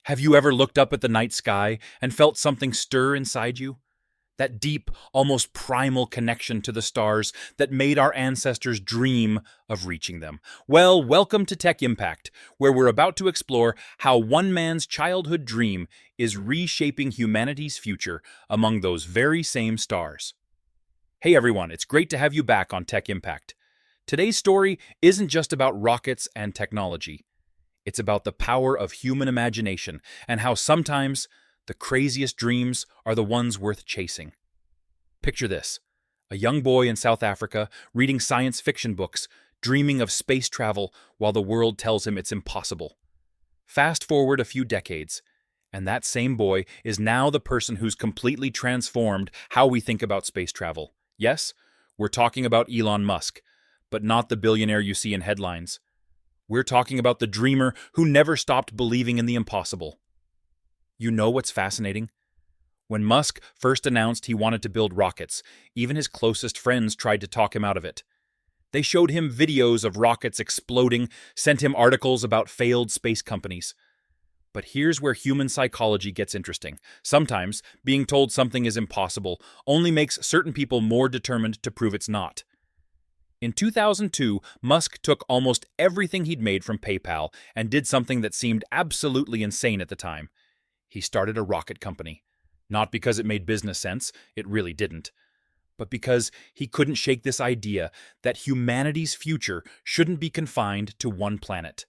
Have you ever looked up at the night sky and felt something stir inside you? That deep, almost primal connection to the stars that made our ancestors dream of reaching them. Well, welcome to Tech Impact, where we're about to explore how one man's childhood dream is reshaping humanity's future among those very same stars. Hey everyone, it's great to have you back on Tech Impact. Today's story isn't just about rockets and technology. It's about the power of human imagination and how sometimes the craziest dreams are the ones worth chasing. Picture this: a young boy in South Africa reading science fiction books, dreaming of space travel while the world tells him it's impossible. Fast forward a few decades, and that same boy is now the person who's completely transformed how we think about space travel. Yes, we're talking about Elon Musk, but not the billionaire you see in headlines. We're talking about the dreamer who never stopped believing in the impossible. You know what's fascinating? When Musk first announced he wanted to build rockets, even his closest friends tried to talk him out of it. They showed him videos of rockets exploding, sent him articles about failed space companies. But here's where human psychology gets interesting. Sometimes, being told something is impossible only makes certain people more determined to prove it's not. In 2002, Musk took almost everything he'd made from PayPal and did something that seemed absolutely insane at the time. He started a rocket company. Not because it made business sense, it really didn't, but because he couldn't shake this idea that humanity's future shouldn't be confined to one planet.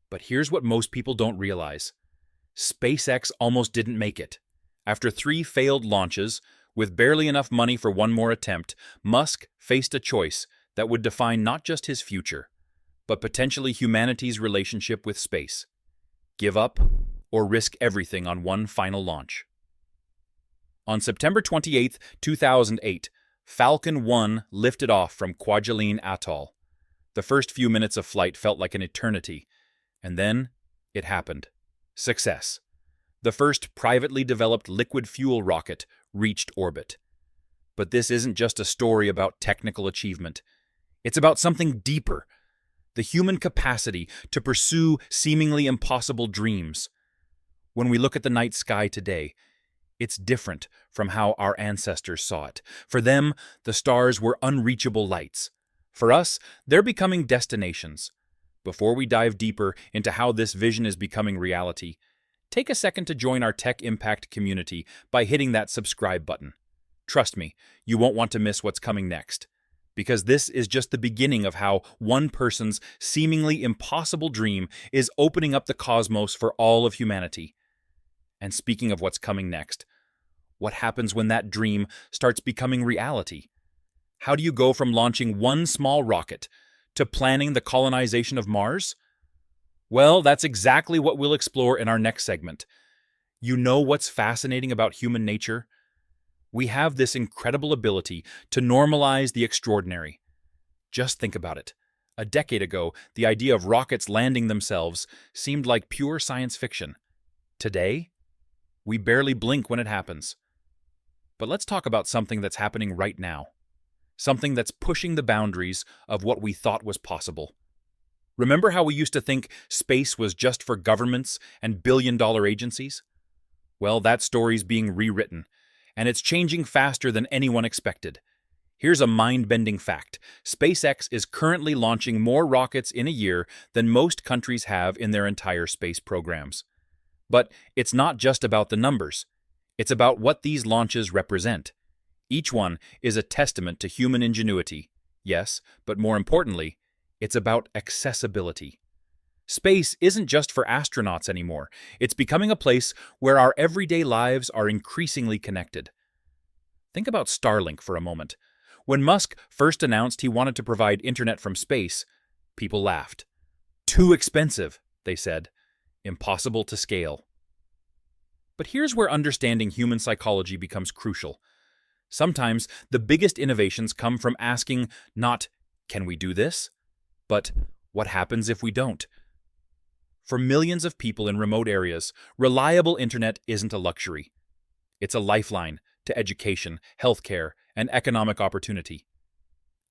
But here's what most people don't realize. SpaceX almost didn't make it. After 3 failed launches, with barely enough money for one more attempt, Musk faced a choice that would define not just his future, but potentially humanity's relationship with space. Give up or risk everything on one final launch. On September 28, 2008, Falcon 1 lifted off from Kwajalein Atoll. The first few minutes of flight felt like an eternity, and then it happened. Success. The first privately developed liquid fuel rocket reached orbit. But this isn't just a story about technical achievement. It's about something deeper: the human capacity to pursue seemingly impossible dreams. When we look at the night sky today, it's different from how our ancestors saw it. For them, the stars were unreachable lights. For us, they're becoming destinations. Before we dive deeper into how this vision is becoming reality, take a second to join our Tech Impact community by hitting that subscribe button. Trust me, you won't want to miss what's coming next, because this is just the beginning of how one person's seemingly impossible dream is opening up the cosmos for all of humanity. And speaking of what's coming next, what happens when that dream starts becoming reality? How do you go from launching one small rocket to planning the colonization of Mars? Well, that's exactly what we'll explore in our next segment. You know what's fascinating about human nature? We have this incredible ability to normalize the extraordinary. Just think about it. A decade ago, the idea of rockets landing themselves seemed like pure science fiction. Today, we barely blink when it happens. But let's talk about something that's happening right now. Something that's pushing the boundaries of what we thought was possible. Remember how we used to think space was just for governments and billion-dollar agencies? Well, that story's being rewritten, and it's changing faster than anyone expected. Here's a mind-bending fact. SpaceX is currently launching more rockets in a year than most countries have in their entire space programs. But it's not just about the numbers. It's about what these launches represent. Each one is a testament to human ingenuity. Yes, but more importantly, it's about accessibility. Space isn't just for astronauts anymore. It's becoming a place where our everyday lives are increasingly connected. Think about Starlink for a moment. When Musk first announced he wanted to provide internet from space, people laughed. Too expensive, they said. Impossible to scale. But here's where understanding human psychology becomes crucial. Sometimes the biggest innovations come from asking not, "Can we do this?" but "What happens if we don't?" For millions of people in remote areas, reliable internet isn't a luxury. It's a lifeline to education, healthcare, and economic opportunity.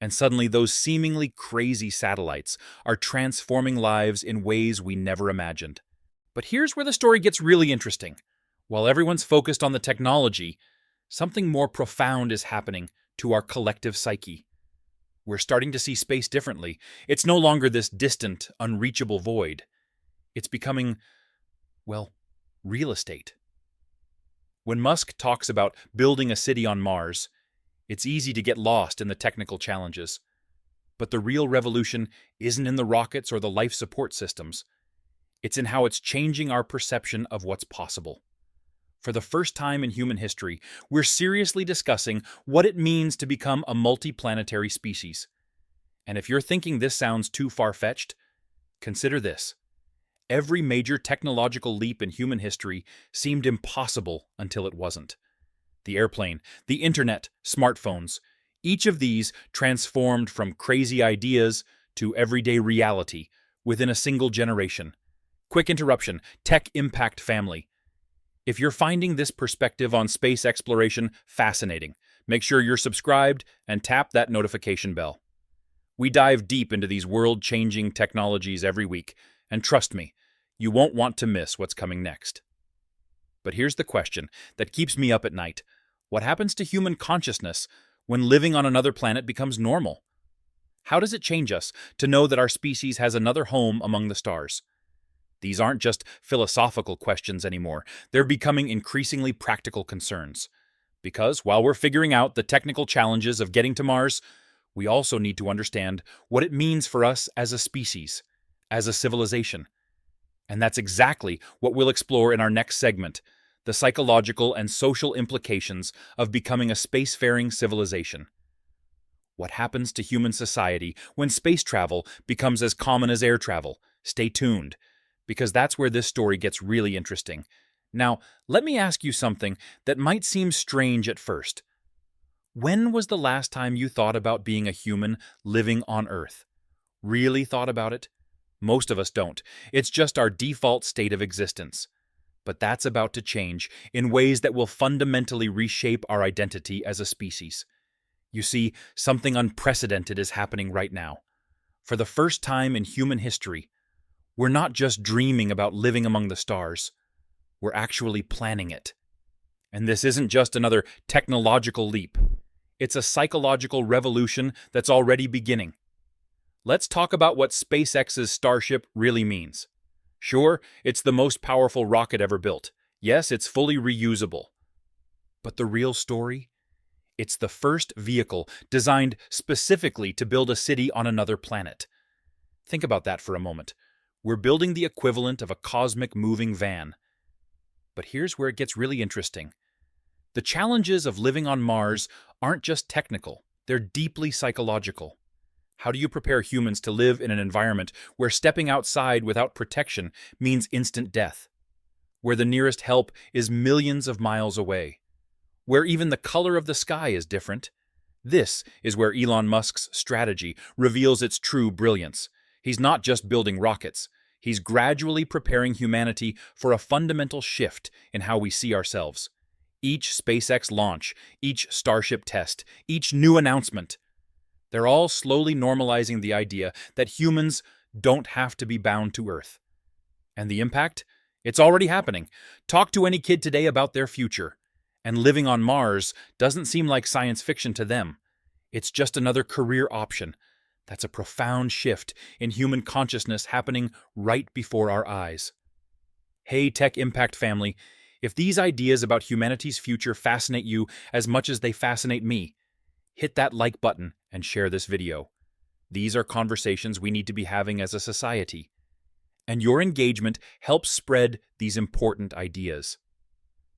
And suddenly those seemingly crazy satellites are transforming lives in ways we never imagined. But here's where the story gets really interesting. While everyone's focused on the technology, something more profound is happening to our collective psyche. We're starting to see space differently. It's no longer this distant, unreachable void. It's becoming, well, real estate. When Musk talks about building a city on Mars, it's easy to get lost in the technical challenges. But the real revolution isn't in the rockets or the life support systems. It's in how it's changing our perception of what's possible. For the first time in human history, we're seriously discussing what it means to become a multi-planetary species. And if you're thinking this sounds too far-fetched, consider this. Every major technological leap in human history seemed impossible until it wasn't. The airplane, the internet, smartphones, each of these transformed from crazy ideas to everyday reality within a single generation. Quick interruption, tech impact family. If you're finding this perspective on space exploration fascinating, make sure you're subscribed and tap that notification bell. We dive deep into these world-changing technologies every week, and trust me, you won't want to miss what's coming next. But here's the question that keeps me up at night. What happens to human consciousness when living on another planet becomes normal? How does it change us to know that our species has another home among the stars? These aren't just philosophical questions anymore. They're becoming increasingly practical concerns. Because while we're figuring out the technical challenges of getting to Mars, we also need to understand what it means for us as a species, as a civilization. And that's exactly what we'll explore in our next segment, the psychological and social implications of becoming a spacefaring civilization. What happens to human society when space travel becomes as common as air travel? Stay tuned, because that's where this story gets really interesting. Now, let me ask you something that might seem strange at first. When was the last time you thought about being a human living on Earth? Really thought about it? Most of us don't. It's just our default state of existence. But that's about to change in ways that will fundamentally reshape our identity as a species. You see, something unprecedented is happening right now. For the first time in human history, we're not just dreaming about living among the stars. We're actually planning it. And this isn't just another technological leap. It's a psychological revolution that's already beginning. Let's talk about what SpaceX's Starship really means. Sure, it's the most powerful rocket ever built. Yes, it's fully reusable. But the real story? It's the first vehicle designed specifically to build a city on another planet. Think about that for a moment. We're building the equivalent of a cosmic moving van. But here's where it gets really interesting. The challenges of living on Mars aren't just technical, they're deeply psychological. How do you prepare humans to live in an environment where stepping outside without protection means instant death? Where the nearest help is millions of miles away? Where even the color of the sky is different? This is where Elon Musk's strategy reveals its true brilliance. He's not just building rockets. He's gradually preparing humanity for a fundamental shift in how we see ourselves. Each SpaceX launch, each Starship test, each new announcement, they're all slowly normalizing the idea that humans don't have to be bound to Earth. And the impact? It's already happening. Talk to any kid today about their future. And living on Mars doesn't seem like science fiction to them. It's just another career option. That's a profound shift in human consciousness happening right before our eyes. Hey, Tech Impact family, if these ideas about humanity's future fascinate you as much as they fascinate me, hit that like button and share this video. These are conversations we need to be having as a society. And your engagement helps spread these important ideas.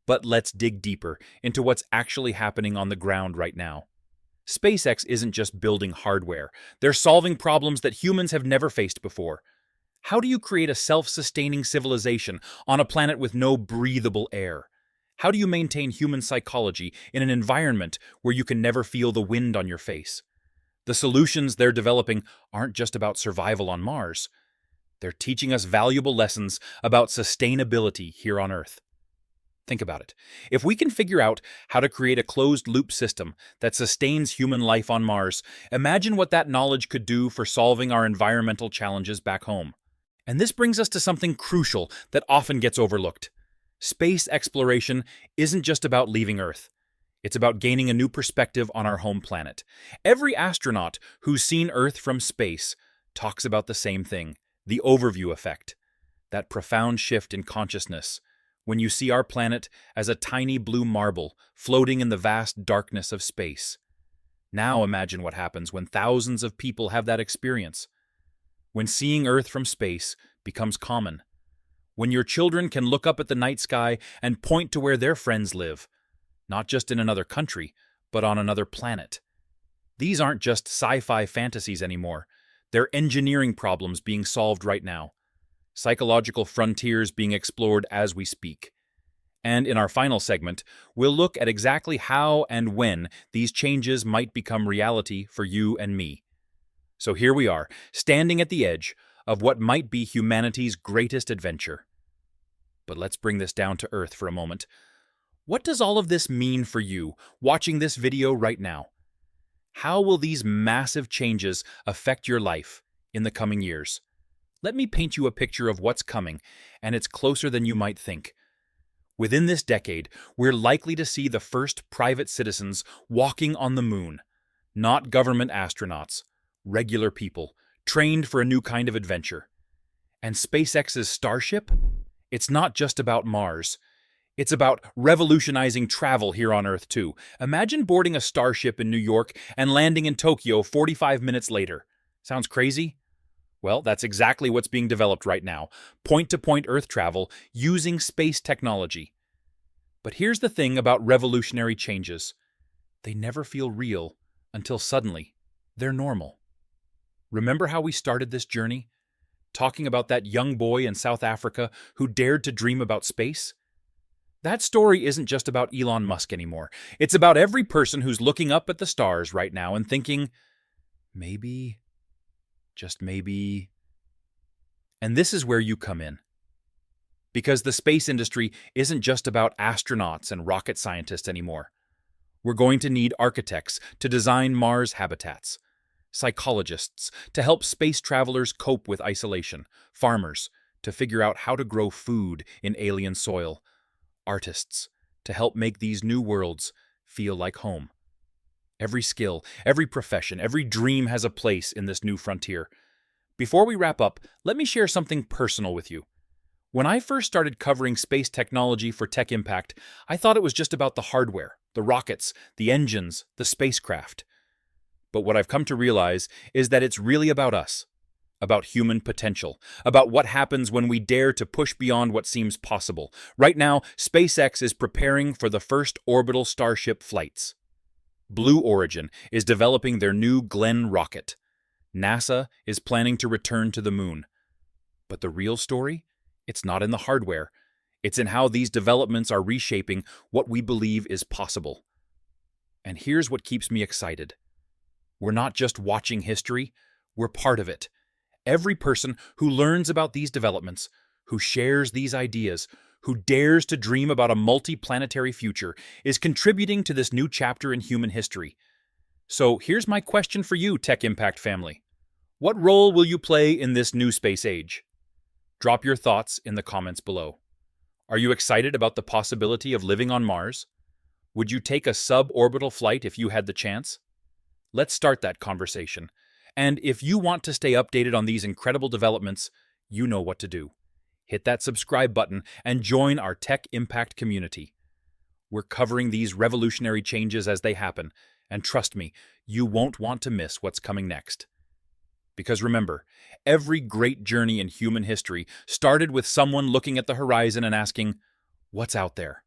But let's dig deeper into what's actually happening on the ground right now. SpaceX isn't just building hardware. They're solving problems that humans have never faced before. How do you create a self-sustaining civilization on a planet with no breathable air? How do you maintain human psychology in an environment where you can never feel the wind on your face? The solutions they're developing aren't just about survival on Mars. They're teaching us valuable lessons about sustainability here on Earth. Think about it. If we can figure out how to create a closed-loop system that sustains human life on Mars, imagine what that knowledge could do for solving our environmental challenges back home. And this brings us to something crucial that often gets overlooked. Space exploration isn't just about leaving Earth. It's about gaining a new perspective on our home planet. Every astronaut who's seen Earth from space talks about the same thing, the overview effect, that profound shift in consciousness when you see our planet as a tiny blue marble floating in the vast darkness of space. Now imagine what happens when thousands of people have that experience. When seeing Earth from space becomes common. When your children can look up at the night sky and point to where their friends live, not just in another country, but on another planet. These aren't just sci-fi fantasies anymore. They're engineering problems being solved right now. Psychological frontiers being explored as we speak. And in our final segment, we'll look at exactly how and when these changes might become reality for you and me. So here we are, standing at the edge of what might be humanity's greatest adventure. But let's bring this down to earth for a moment. What does all of this mean for you, watching this video right now? How will these massive changes affect your life in the coming years? Let me paint you a picture of what's coming, and it's closer than you might think. Within this decade, we're likely to see the first private citizens walking on the moon. Not government astronauts, regular people, trained for a new kind of adventure. And SpaceX's Starship? It's not just about Mars. It's about revolutionizing travel here on Earth, too. Imagine boarding a Starship in New York and landing in Tokyo 45 minutes later. Sounds crazy? Well, that's exactly what's being developed right now. Point-to-point Earth travel using space technology. But here's the thing about revolutionary changes. They never feel real until suddenly they're normal. Remember how we started this journey? Talking about that young boy in South Africa who dared to dream about space? That story isn't just about Elon Musk anymore. It's about every person who's looking up at the stars right now and thinking, maybe, just maybe. And this is where you come in. Because the space industry isn't just about astronauts and rocket scientists anymore. We're going to need architects to design Mars habitats, psychologists to help space travelers cope with isolation, farmers to figure out how to grow food in alien soil, artists to help make these new worlds feel like home. Every skill, every profession, every dream has a place in this new frontier. Before we wrap up, let me share something personal with you. When I first started covering space technology for Tech Impact, I thought it was just about the hardware, the rockets, the engines, the spacecraft. But what I've come to realize is that it's really about us, about human potential, about what happens when we dare to push beyond what seems possible. Right now, SpaceX is preparing for the first orbital Starship flights. Blue Origin is developing their new Glenn rocket. NASA is planning to return to the moon. But the real story? It's not in the hardware. It's in how these developments are reshaping what we believe is possible. And here's what keeps me excited. We're not just watching history, we're part of it. Every person who learns about these developments, who shares these ideas, who dares to dream about a multi-planetary future, is contributing to this new chapter in human history. So here's my question for you, Tech Impact family. What role will you play in this new space age? Drop your thoughts in the comments below. Are you excited about the possibility of living on Mars? Would you take a suborbital flight if you had the chance? Let's start that conversation. And if you want to stay updated on these incredible developments, you know what to do. Hit that subscribe button and join our Tech Impact community. We're covering these revolutionary changes as they happen, and trust me, you won't want to miss what's coming next. Because remember, every great journey in human history started with someone looking at the horizon and asking, what's out there?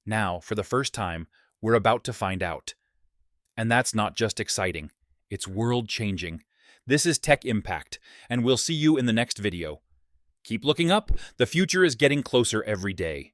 Now, for the first time, we're about to find out. And that's not just exciting, it's world-changing. This is Tech Impact, and we'll see you in the next video. Keep looking up, the future is getting closer every day.